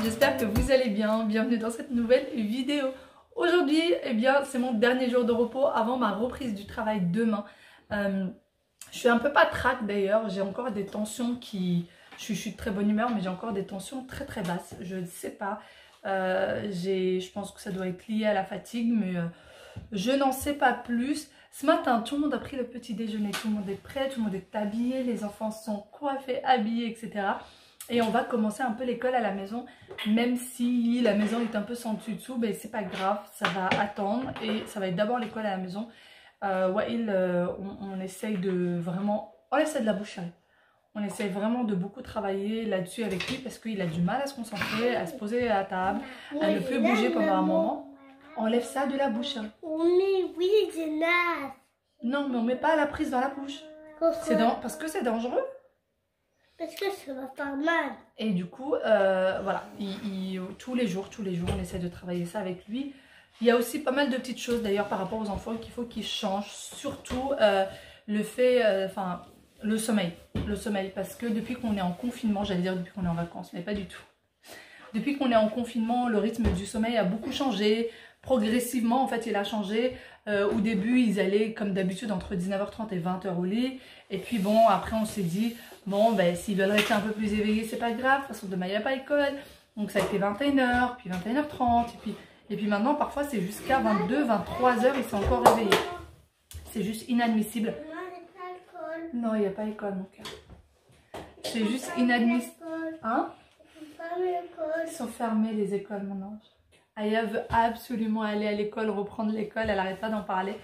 j'espère que vous allez bien. Bienvenue dans cette nouvelle vidéo. Aujourd'hui, eh bien, c'est mon dernier jour de repos avant ma reprise du travail demain. Je suis un peu patraque d'ailleurs, j'ai encore des tensions qui... Je suis de très bonne humeur, mais j'ai encore des tensions très très basses. Je ne sais pas, je pense que ça doit être lié à la fatigue, mais je n'en sais pas plus. Ce matin, tout le monde a pris le petit déjeuner, tout le monde est prêt, tout le monde est habillé, les enfants sont coiffés, habillés, etc. Et on va commencer un peu l'école à la maison, même si la maison est un peu sans dessus dessous, ben c'est pas grave, ça va attendre et ça va être d'abord l'école à la maison. Wael, on essaye de vraiment, on essaie de la boucherie. On essaie vraiment de beaucoup travailler là-dessus avec lui parce qu'il a du mal à se concentrer, à se poser à la table, à ne plus bouger pendant un moment. Enlève ça de la bouche. Oui, c'est naze. Non, mais on met pas la prise dans la bouche. Parce que c'est dangereux. Parce que ça va faire mal. Et du coup, voilà, tous les jours, on essaie de travailler ça avec lui. Il y a aussi pas mal de petites choses d'ailleurs par rapport aux enfants qu'il faut qu'ils changent. Surtout le fait, le sommeil. Le sommeil, parce que depuis qu'on est en confinement, j'allais dire depuis qu'on est en vacances, mais pas du tout. Depuis qu'on est en confinement, le rythme du sommeil a beaucoup changé. Progressivement, en fait, il a changé. Au début, ils allaient comme d'habitude entre 19h30 et 20h au lit. Et puis bon, après on s'est dit, bon, ben s'ils veulent rester un peu plus éveillés, c'est pas grave. De toute façon, demain, il n'y a pas école. Donc ça a été 21h, puis 21h30. Et puis maintenant, parfois, c'est jusqu'à 22, 23h, ils sont encore réveillés. C'est juste inadmissible. Non, il n'y a pas école, mon cœur. C'est juste inadmissible. Hein? Ils sont fermés, les écoles, mon ange. Aya veut absolument aller à l'école, reprendre l'école, elle n'arrête pas d'en parler.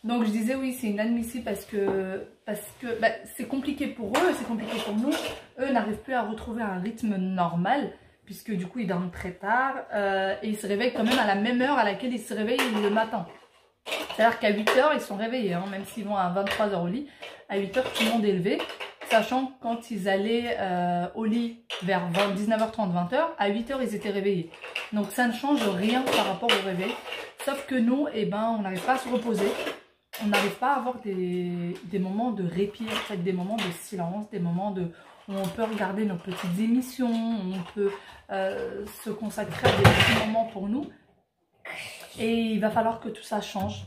Donc je disais oui, c'est inadmissible parce que bah, c'est compliqué pour eux, c'est compliqué pour nous. Eux n'arrivent plus à retrouver un rythme normal, puisque du coup ils dorment très tard et ils se réveillent quand même à la même heure à laquelle ils se réveillent le matin. C'est-à-dire qu'à 8h ils sont réveillés, hein, même s'ils vont à 23h au lit. À 8h tout le monde est levé, sachant que quand ils allaient au lit vers 19h30, 20h, à 8h ils étaient réveillés. Donc ça ne change rien par rapport au réveil. Sauf que nous, eh ben, on n'arrive pas à se reposer. On n'arrive pas à avoir des moments de répit, en fait, des moments de silence, des moments où on peut regarder nos petites émissions, où on peut se consacrer à des petits moments pour nous. Et il va falloir que tout ça change.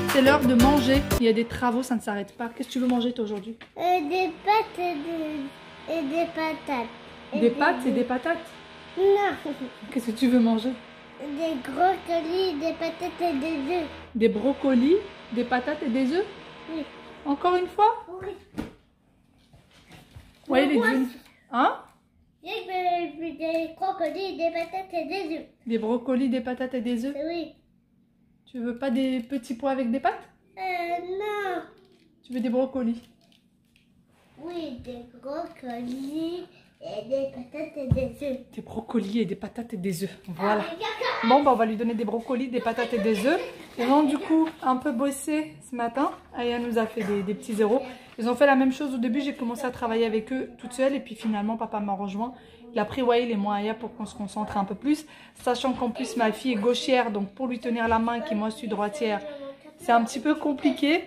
C'est l'heure de manger, il y a des travaux, ça ne s'arrête pas. Qu'est-ce que tu veux manger toi aujourd'hui? Des pâtes et des patates. Des pâtes et des patates? Non. Qu'est-ce que tu veux manger? Des brocolis, des patates et des œufs. Des brocolis, des patates et des œufs? Oui. Encore une fois? Oui. Ouais, les jeans. Hein? Des brocolis, des patates et des œufs. Des brocolis, des patates et des œufs? Oui. Tu veux pas des petits pois avec des pâtes? Non. Tu veux des brocolis? Oui, des brocolis et des patates et des œufs. Des brocolis et des patates et des œufs. Voilà. Bon, bah, on va lui donner des brocolis, des patates et des œufs. Ils ont du coup un peu bossé ce matin. Aya nous a fait des petits zéros. Ils ont fait la même chose au début. J'ai commencé à travailler avec eux toute seule. Et puis finalement, papa m'a rejoint. Il a pris Wael et moi Aya pour qu'on se concentre un peu plus. Sachant qu'en plus, ma fille est gauchière. Donc pour lui tenir la main, qui moi suis droitière, c'est un petit peu compliqué.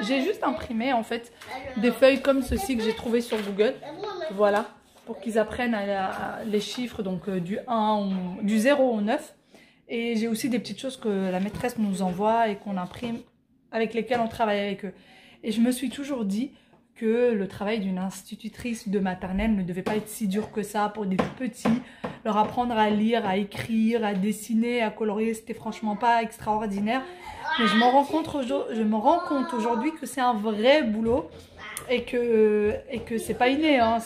J'ai juste imprimé en fait des feuilles comme ceci que j'ai trouvé sur Google. Voilà, pour qu'ils apprennent les chiffres donc du 0 au 9. Et j'ai aussi des petites choses que la maîtresse nous envoie et qu'on imprime, avec lesquelles on travaille avec eux. Et je me suis toujours dit que le travail d'une institutrice de maternelle ne devait pas être si dur que ça pour des tout petits. Leur apprendre à lire, à écrire, à dessiner, à colorier, c'était franchement pas extraordinaire. Mais je me rends compte aujourd'hui que c'est un vrai boulot et que c'est pas inné. Hein.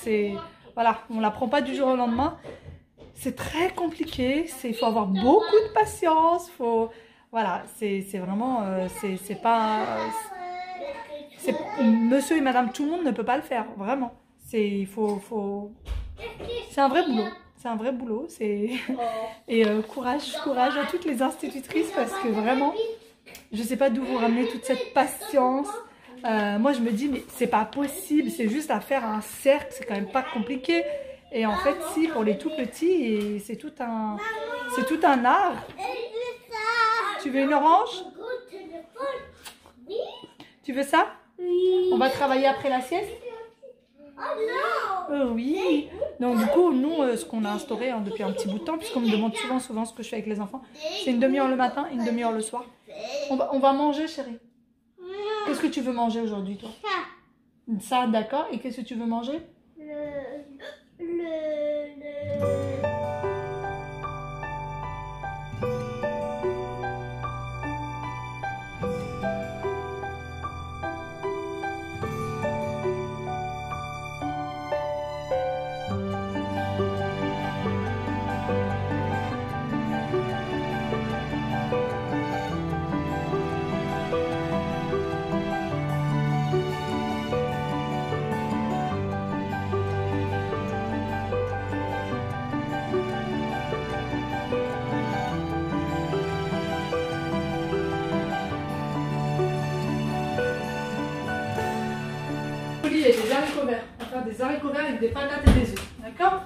Voilà, on l'apprend pas du jour au lendemain. C'est très compliqué, il faut avoir beaucoup de patience. Voilà, c'est vraiment, c'est pas... monsieur et madame tout le monde ne peut pas le faire, vraiment. C'est un vrai boulot. C'est un vrai boulot. Et courage à toutes les institutrices parce que vraiment, je sais pas d'où vous ramenez toute cette patience. Moi, je me dis, mais c'est pas possible. C'est juste à faire un cercle. C'est quand même pas compliqué. Et en fait, si, pour les tout petits, c'est tout un art. Tu veux une orange? Tu veux ça? Oui. On va travailler après la sieste? Oh non. Oui. Donc du coup, nous, ce qu'on a instauré hein, depuis un petit bout de temps, puisqu'on me demande souvent ce que je fais avec les enfants, c'est une demi-heure le matin, une demi-heure le soir. On va manger, chérie. Qu'est-ce que tu veux manger aujourd'hui, toi? Ça, d'accord. Et qu'est-ce que tu veux manger? Il y a des haricots verts. On va faire des haricots verts avec des patates et des œufs. D'accord?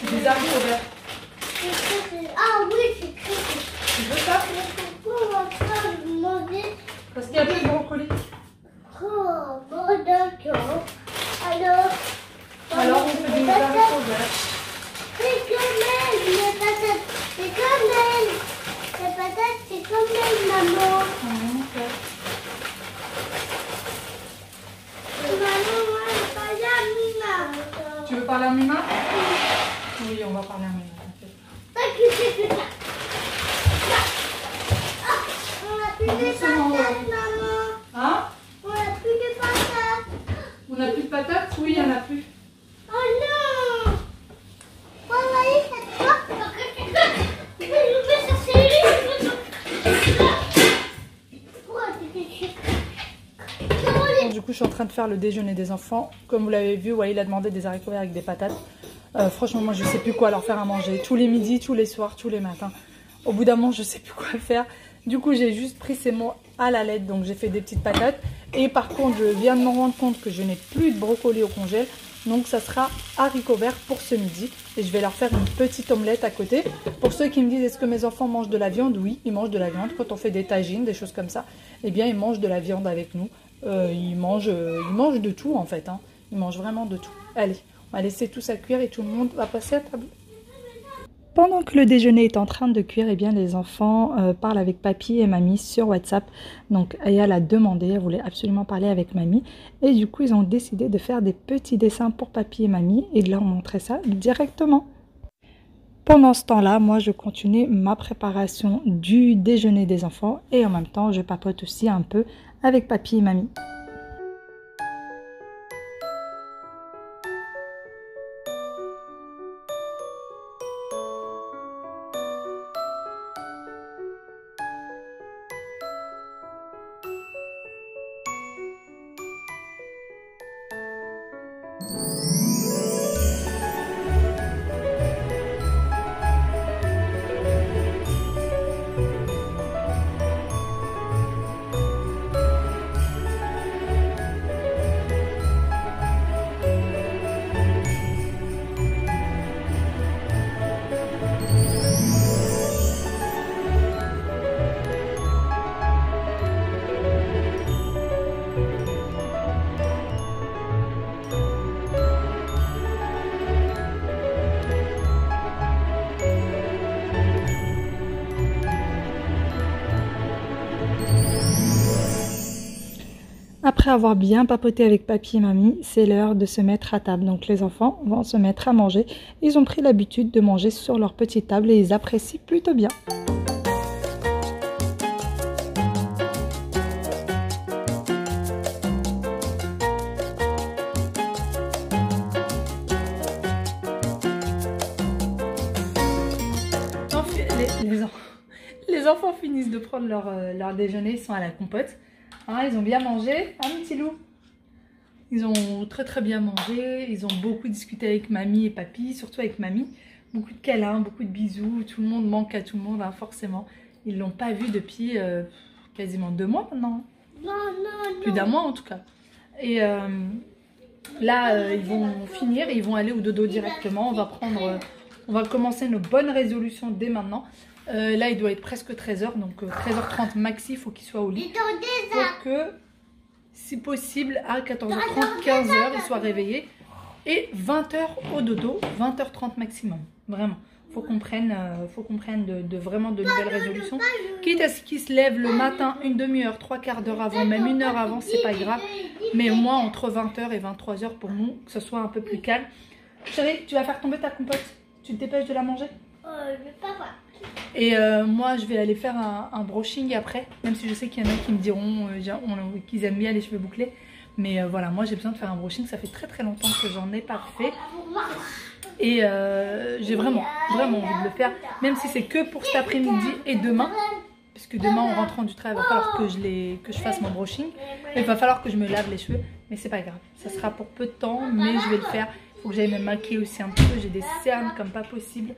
Des haricots verts. Ah oui, c'est très bon. Tu veux ça? Pourquoi on va pas manger? Parce qu'il y a plus de brocoli. Oh, bon, d'accord. Alors, On fait des haricots verts. c'est comme elle, les patates. C'est comme elle. Les patates, c'est comme elle, maman. Ok. Maman, moi, je parle à Mima. Tu veux parler à Mima? Oui, on va parler à Mima. On a plus de patates, maman. Hein? On a plus de patates. On n'a plus de patates? Oui, il n'y en a plus. Oh non. Voyez cette fois. Je vais chercher Bon, du coup, je suis en train de faire le déjeuner des enfants. Comme vous l'avez vu, ouais, il a demandé des haricots verts avec des patates. Franchement, moi, je ne sais plus quoi leur faire à manger. Tous les midis, tous les soirs, tous les matins. Au bout d'un moment, je ne sais plus quoi faire. Du coup, j'ai juste pris ces mots à la lettre. Donc, j'ai fait des petites patates. Et par contre, je viens de me rendre compte que je n'ai plus de brocoli au congèle. Donc, ça sera haricots verts pour ce midi. Et je vais leur faire une petite omelette à côté. Pour ceux qui me disent, est-ce que mes enfants mangent de la viande? Oui, ils mangent de la viande. Quand on fait des tagines, des choses comme ça, eh bien, ils mangent de la viande avec nous. Ils mangent de tout, en fait. Hein. Ils mangent vraiment de tout. Allez, on va laisser tout ça cuire et tout le monde va passer à table. Pendant que le déjeuner est en train de cuire, eh bien, les enfants parlent avec papy et mamie sur WhatsApp. Donc Aya l'a demandé, elle voulait absolument parler avec mamie. Et du coup, ils ont décidé de faire des petits dessins pour papy et mamie et de leur montrer ça directement. Pendant ce temps-là, moi, je continue ma préparation du déjeuner des enfants. Et en même temps, je papote aussi un peu avec papy et mamie. après avoir bien papoté avec papy et mamie, c'est l'heure de se mettre à table. Donc les enfants vont se mettre à manger. Ils ont pris l'habitude de manger sur leur petite table et ils apprécient plutôt bien. Les enfants finissent de prendre leur déjeuner, ils sont à la compote. Hein, ils ont bien mangé, hein, petit loup? Ils ont très bien mangé, ils ont beaucoup discuté avec mamie et papy, surtout avec mamie. Beaucoup de câlins, beaucoup de bisous, tout le monde manque à tout le monde, hein, forcément. Ils ne l'ont pas vu depuis quasiment 2 mois maintenant. Non. Plus d'1 mois en tout cas. Et là, ils vont finir et ils vont aller au dodo directement. On va commencer nos bonnes résolutions dès maintenant. Là, il doit être presque 13h, donc 13h30 maxi, il faut qu'il soit au lit. Pour que, si possible, à 14h30, 15h, il soit réveillé. Et 20h au dodo, 20h30 maximum. Vraiment. Faut qu'on prenne vraiment de nouvelles résolutions. Quitte à ce qu'il se lève le matin, une demi-heure, 3/4 d'heure avant, même 1 heure avant, c'est pas grave. Mais au moins entre 20h et 23h pour nous, que ce soit un peu plus calme. Chérie, tu vas faire tomber ta compote. Tu te dépêches de la manger? Je peux pas. Et moi, je vais aller faire un brushing après. Même si je sais qu'il y en a qui me diront qu'ils aiment bien les cheveux bouclés. Mais voilà, moi j'ai besoin de faire un brushing. Ça fait très longtemps que j'en ai pas fait. Et j'ai vraiment envie de le faire. Même si c'est que pour cet après-midi et demain. Puisque demain, en rentrant du travail, il va falloir que je fasse mon brushing. Il va falloir que je me lave les cheveux. Mais c'est pas grave. Ça sera pour peu de temps. Mais je vais le faire. Il faut que j'aille me maquiller aussi un peu. J'ai des cernes comme pas possible.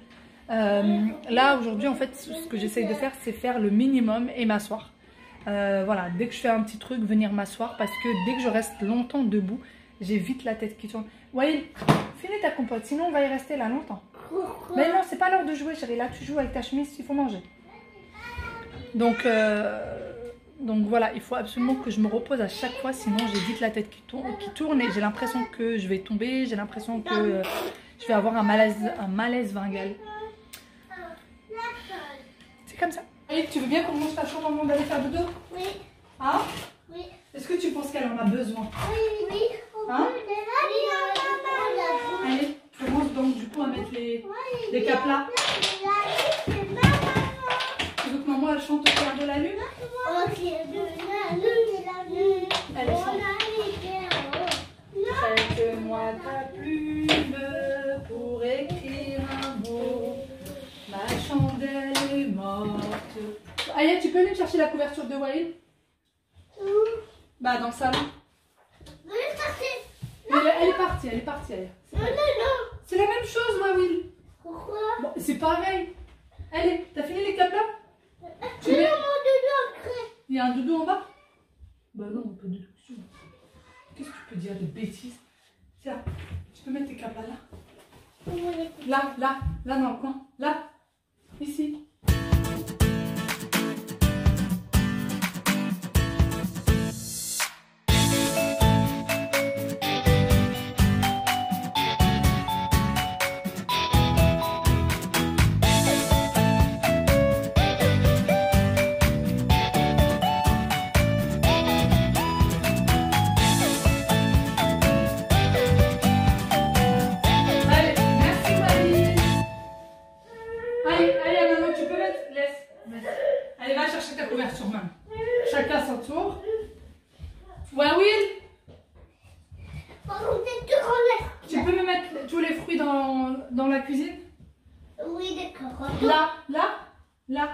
Là aujourd'hui en fait ce que j'essaye de faire c'est faire le minimum et m'asseoir. Voilà, dès que je fais un petit truc, venir m'asseoir parce que dès que je reste longtemps debout, j'ai vite la tête qui tourne. Waïl, finis ta compote, sinon on va y rester là longtemps. Mais non, c'est pas l'heure de jouer chérie, là tu joues avec ta chemise, il faut manger. Donc voilà, il faut absolument que je me repose à chaque fois, sinon j'ai vite la tête qui tourne et j'ai l'impression que je vais tomber, j'ai l'impression que je vais avoir un malaise vagal. C'est comme ça. Et tu veux bien qu'on monte ta chambre avant d'aller faire dodo? Oui. Hein? Oui. Est-ce que tu penses qu'elle en a besoin? Oui. Hein? Allez, commence donc du coup à mettre les caplas. Tu veux que maman elle chante au clair de la lune? Au clair de la lune. Elle chante. Prête-moi ta plume pour écrire un mot. Ma chandelle est morte. Aya, tu peux aller me chercher la couverture de Waïl? Bah dans le salon. Elle est partie, Aya. C'est la même chose, Waïl. Pourquoi? Bon, c'est pareil. Allez, t'as fini les caplas? Tu mets mon doudou. Il y a un doudou en bas? Bah non, pas de doudou. Qu'est-ce que tu peux dire de bêtises? Tiens, tu peux mettre tes caplas là. Là dans le coin. Là. Ici. Chacun son tour. Waouil, tu peux me mettre tous les fruits dans la cuisine? Oui, d'accord. Là.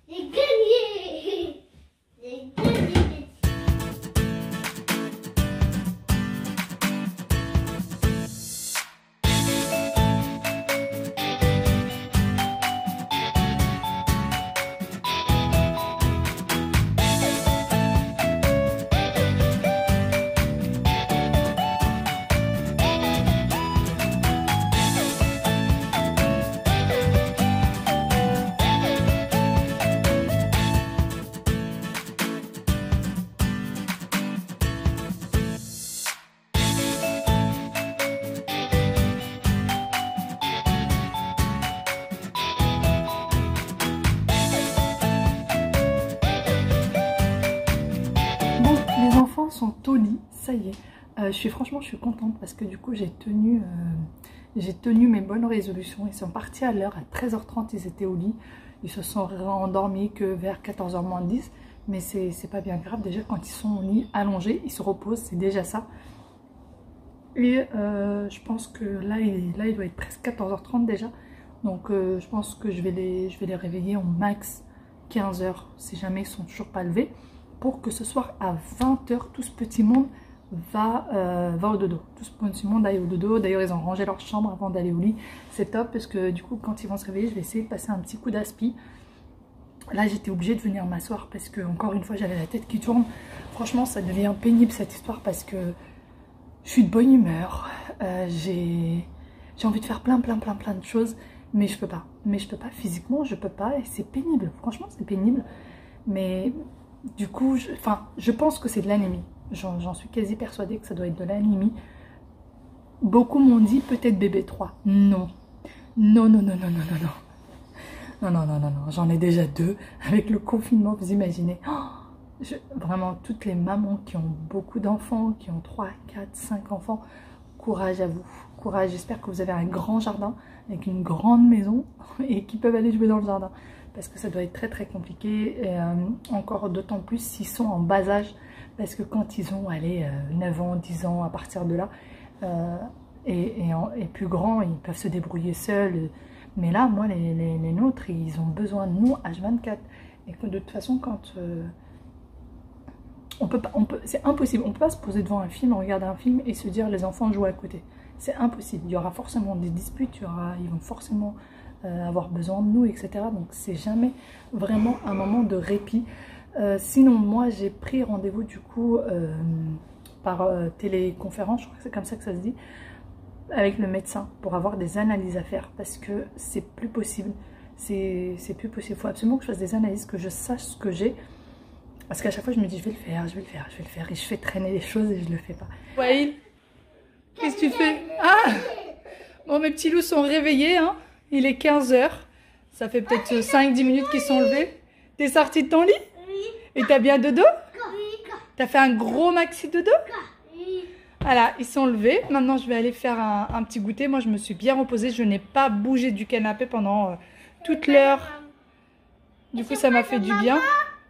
J'ai gagné. enfants sont au lit, ça y est. Franchement, je suis contente parce que du coup, j'ai tenu mes bonnes résolutions. Ils sont partis à l'heure, à 13h30, ils étaient au lit. Ils se sont endormis que vers 14h moins 10. Mais c'est pas bien grave. Déjà, quand ils sont au lit allongés, ils se reposent, c'est déjà ça. Et je pense que là, il doit être presque 14h30 déjà. Donc, je pense que je vais les réveiller au max 15h si jamais ils sont toujours pas levés. Pour que ce soir à 20h, tout ce petit monde va au dodo. Tout ce petit monde aille au dodo. D'ailleurs, ils ont rangé leur chambre avant d'aller au lit. C'est top parce que du coup, quand ils vont se réveiller, je vais essayer de passer un petit coup d'aspi. Là, j'étais obligée de venir m'asseoir parce que, encore une fois, j'avais la tête qui tourne. Franchement, ça devient pénible cette histoire parce que je suis de bonne humeur. J'ai envie de faire plein de choses, mais je peux pas. Physiquement, je peux pas et c'est pénible. Franchement, c'est pénible. Mais du coup, je pense que c'est de l'anémie. J'en suis quasi persuadée que ça doit être de l'anémie. Beaucoup m'ont dit peut-être bébé 3. Non. Non. Non, j'en ai déjà 2 avec le confinement, vous imaginez. Vraiment, toutes les mamans qui ont beaucoup d'enfants, qui ont 3, 4, 5 enfants, courage à vous. Courage, j'espère que vous avez un grand jardin avec une grande maison et qui peuvent aller jouer dans le jardin. Parce que ça doit être très compliqué, et encore d'autant plus s'ils sont en bas âge. Parce que quand ils ont 9 ans, 10 ans, à partir de là, et plus grands, ils peuvent se débrouiller seuls. Mais là, moi, les nôtres, ils ont besoin de nous H24. Et que de toute façon, quand... c'est impossible. On ne peut pas se poser devant un film, regarder un film et se dire les enfants jouent à côté. C'est impossible. Il y aura forcément des disputes, ils vont forcément avoir besoin de nous, etc. Donc, c'est jamais vraiment un moment de répit. Sinon, moi, j'ai pris rendez-vous du coup par téléconférence, je crois que c'est comme ça que ça se dit, avec le médecin pour avoir des analyses à faire parce que c'est plus possible. C'est plus possible. Il faut absolument que je fasse des analyses, que je sache ce que j'ai. Parce qu'à chaque fois, je me dis, je vais le faire. Et je fais traîner les choses et je le fais pas. Waïl, qu'est-ce que tu fais? Ah! Bon, mes petits loups sont réveillés. Hein. Il est 15h. Ça fait peut-être 5-10 minutes qu'ils sont levés. T'es sorti de ton lit? Oui. Et t'as bien dodo? Oui. T'as fait un gros maxi dodo? Oui. Voilà, ils sont levés. Maintenant, je vais aller faire un petit goûter. Moi, je me suis bien reposée. Je n'ai pas bougé du canapé pendant toute l'heure. Du coup, ça m'a fait du bien.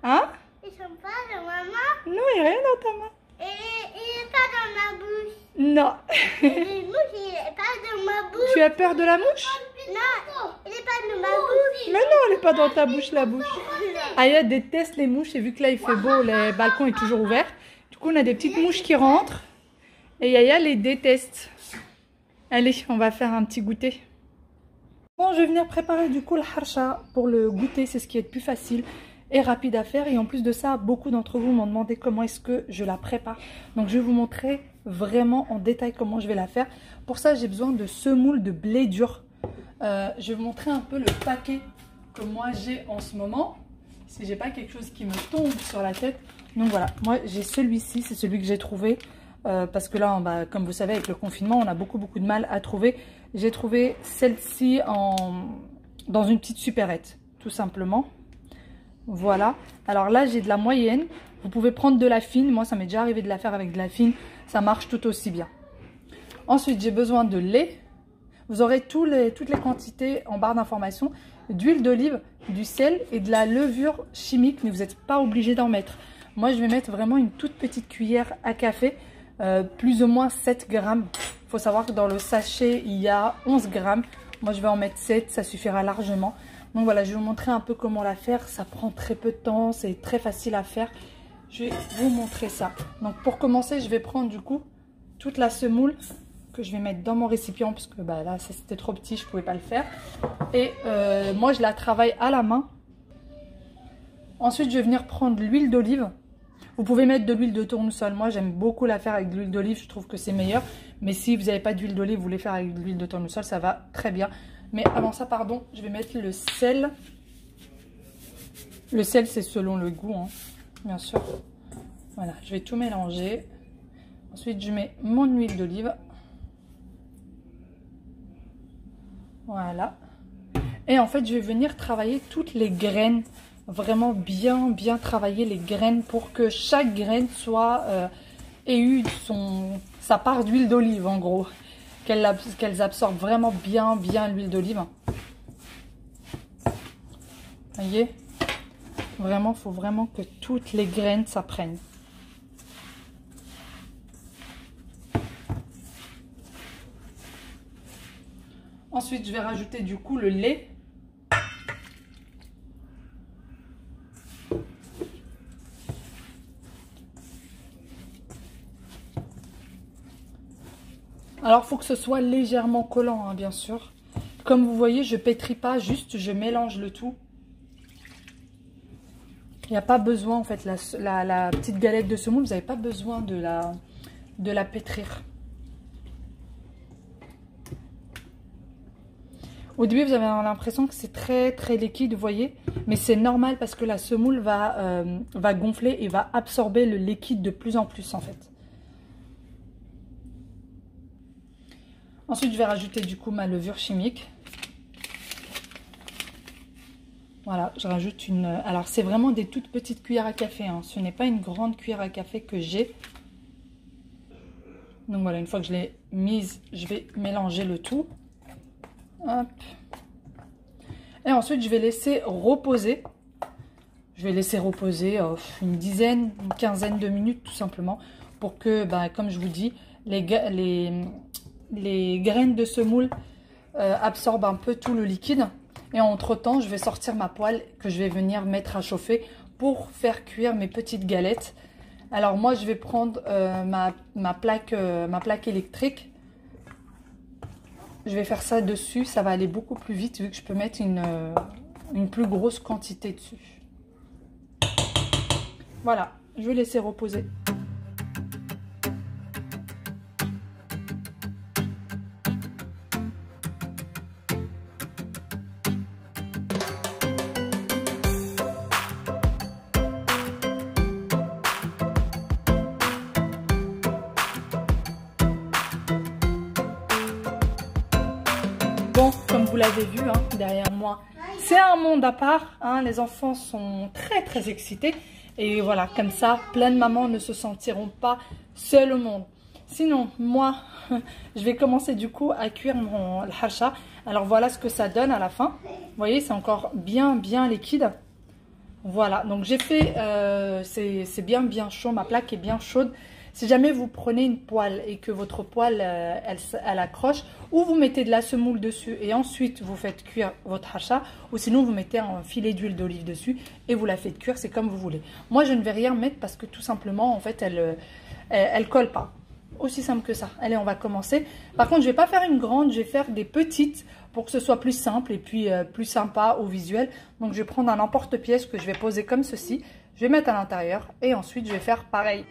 Hein? Ils sont pas de maman. Non, il n'y a rien dans ta main. Il est pas dans ma bouche. Non. Les mouches, il est pas dans ma bouche. Tu as peur de la mouche? Non, il est pas dans ma bouche. Mais non, elle n'est pas dans ta bouche, la bouche. Aya déteste les mouches et vu que là, il fait beau, le balcon est toujours ouvert. Du coup, on a des petites mouches qui rentrent. Et Yaya les déteste. Allez, on va faire un petit goûter. Bon, je vais venir préparer du coup le harsha pour le goûter. C'est ce qui est le plus facile et rapide à faire. Et en plus de ça, beaucoup d'entre vous m'ont demandé comment est-ce que je la prépare. Donc, je vais vous montrer vraiment en détail comment je vais la faire. Pour ça, j'ai besoin de semoule de blé dur. Je vais vous montrer un peu le paquet que moi j'ai en ce moment. Si j'ai pas quelque chose qui me tombe sur la tête. Donc voilà, moi j'ai celui-ci, c'est celui que j'ai trouvé. Parce que là, comme vous savez, avec le confinement, on a beaucoup de mal à trouver. J'ai trouvé celle-ci dans une petite supérette, tout simplement. Voilà. Alors là, j'ai de la moyenne. Vous pouvez prendre de la fine. Moi, ça m'est déjà arrivé de la faire avec de la fine. Ça marche tout aussi bien. Ensuite, j'ai besoin de lait. Vous aurez toutes les quantités en barre d'informations. D'huile d'olive, du sel et de la levure chimique. Mais vous n'êtes pas obligé d'en mettre. Moi, je vais mettre vraiment une toute petite cuillère à café. Plus ou moins 7 grammes. Il faut savoir que dans le sachet, il y a 11 grammes. Moi, je vais en mettre 7. Ça suffira largement. Donc voilà, je vais vous montrer un peu comment la faire. Ça prend très peu de temps. C'est très facile à faire. Je vais vous montrer ça. Donc pour commencer, je vais prendre du coup toute la semoule que je vais mettre dans mon récipient. Parce que là, c'était trop petit. Je ne pouvais pas le faire. Et moi, je la travaille à la main. Ensuite, je vais venir prendre l'huile d'olive. Vous pouvez mettre de l'huile de tournesol. Moi, j'aime beaucoup la faire avec de l'huile d'olive. Je trouve que c'est meilleur. Mais si vous n'avez pas d'huile d'olive, vous voulez faire avec de l'huile de tournesol, ça va très bien. Mais avant ça, pardon, je vais mettre le sel. Le sel, c'est selon le goût, hein, bien sûr. Voilà, je vais tout mélanger. Ensuite, je mets mon huile d'olive. Voilà. Et en fait, je vais venir travailler toutes les graines. Vraiment bien travailler les graines pour que chaque graine soit aient eu sa part d'huile d'olive en gros. Qu'elles absorbent vraiment bien l'huile d'olive. Voyez, vraiment, il faut vraiment que toutes les graines ça prenne. Ensuite, je vais rajouter du coup le lait. Alors, il faut que ce soit légèrement collant, hein, bien sûr. Comme vous voyez, je ne pétris pas, juste je mélange le tout. Il n'y a pas besoin, en fait, la petite galette de semoule, vous n'avez pas besoin de la pétrir. Au début, vous avez l'impression que c'est très liquide, vous voyez. Mais c'est normal parce que la semoule va gonfler et va absorber le liquide de plus en plus, en fait. Ensuite, je vais rajouter du coup ma levure chimique. Voilà, je rajoute une... Alors, c'est vraiment des toutes petites cuillères à café, hein. Ce n'est pas une grande cuillère à café que j'ai. Donc voilà, une fois que je l'ai mise, je vais mélanger le tout. Hop. Et ensuite, je vais laisser reposer. Je vais laisser reposer une dizaine, une quinzaine de minutes tout simplement. Pour que, comme je vous dis, les graines de semoule absorbent un peu tout le liquide. Et entre temps, je vais sortir ma poêle que je vais venir mettre à chauffer pour faire cuire mes petites galettes. Alors moi, je vais prendre ma plaque électrique. Je vais faire ça dessus, ça va aller beaucoup plus vite vu que je peux mettre une plus grosse quantité dessus. Voilà, je vais laisser reposer. Bon, comme vous l'avez vu hein, derrière moi, c'est un monde à part. Hein, les enfants sont très excités. Et voilà, comme ça, plein de mamans ne se sentiront pas seules au monde. Sinon, moi, je vais commencer du coup à cuire mon hacha. Alors voilà ce que ça donne à la fin. Vous voyez, c'est encore bien liquide. Voilà, donc j'ai fait, c'est bien chaud, ma plaque est bien chaude. Si jamais vous prenez une poêle et que votre poêle, elle accroche, ou vous mettez de la semoule dessus et ensuite vous faites cuire votre hacha, ou sinon vous mettez un filet d'huile d'olive dessus et vous la faites cuire, c'est comme vous voulez. Moi, je ne vais rien mettre parce que tout simplement, en fait, elle colle pas. Aussi simple que ça. Allez, on va commencer. Par contre, je ne vais pas faire une grande, je vais faire des petites pour que ce soit plus simple et puis plus sympa au visuel. Donc, je vais prendre un emporte-pièce que je vais poser comme ceci. Je vais mettre à l'intérieur et ensuite, je vais faire pareil.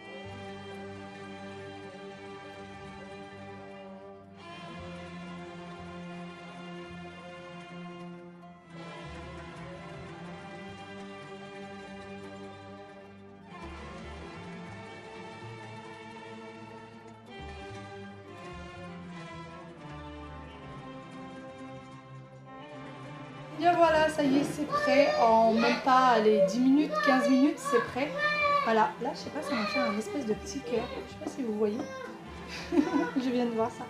Bien voilà, ça y est, c'est prêt. En même pas les 10 minutes, 15 minutes, c'est prêt. Voilà, là, je sais pas, ça m'a fait un espèce de petit cœur. Je sais pas si vous voyez. Je viens de voir ça.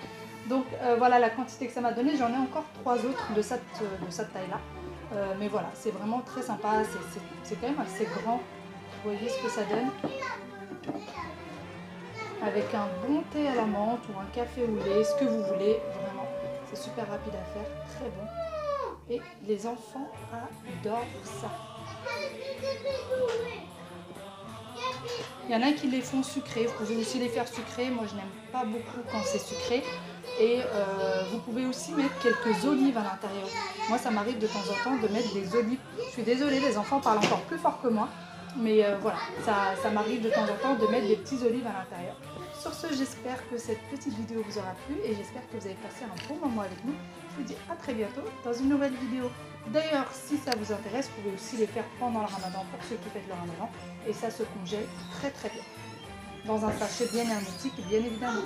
Donc voilà la quantité que ça m'a donné. J'en ai encore 3 autres de cette taille-là. Mais voilà, c'est vraiment très sympa. C'est quand même assez grand. Vous voyez ce que ça donne. Avec un bon thé à la menthe ou un café au lait, ce que vous voulez. Vraiment, c'est super rapide à faire, très bon. Et les enfants adorent ça. Il y en a qui les font sucrés. Vous pouvez aussi les faire sucrés. Moi, je n'aime pas beaucoup quand c'est sucré. Et vous pouvez aussi mettre quelques olives à l'intérieur. Moi, ça m'arrive de temps en temps de mettre des olives. Je suis désolée, les enfants parlent encore plus fort que moi. Mais voilà, ça m'arrive de temps en temps de mettre des petits olives à l'intérieur. Sur ce, j'espère que cette petite vidéo vous aura plu et j'espère que vous avez passé un bon moment avec nous. Je vous dis à très bientôt dans une nouvelle vidéo. D'ailleurs, si ça vous intéresse, vous pouvez aussi les faire pendant le ramadan pour ceux qui fêtent le ramadan. Et ça se congèle très bien. Dans un sachet bien hermétique, bien évidemment.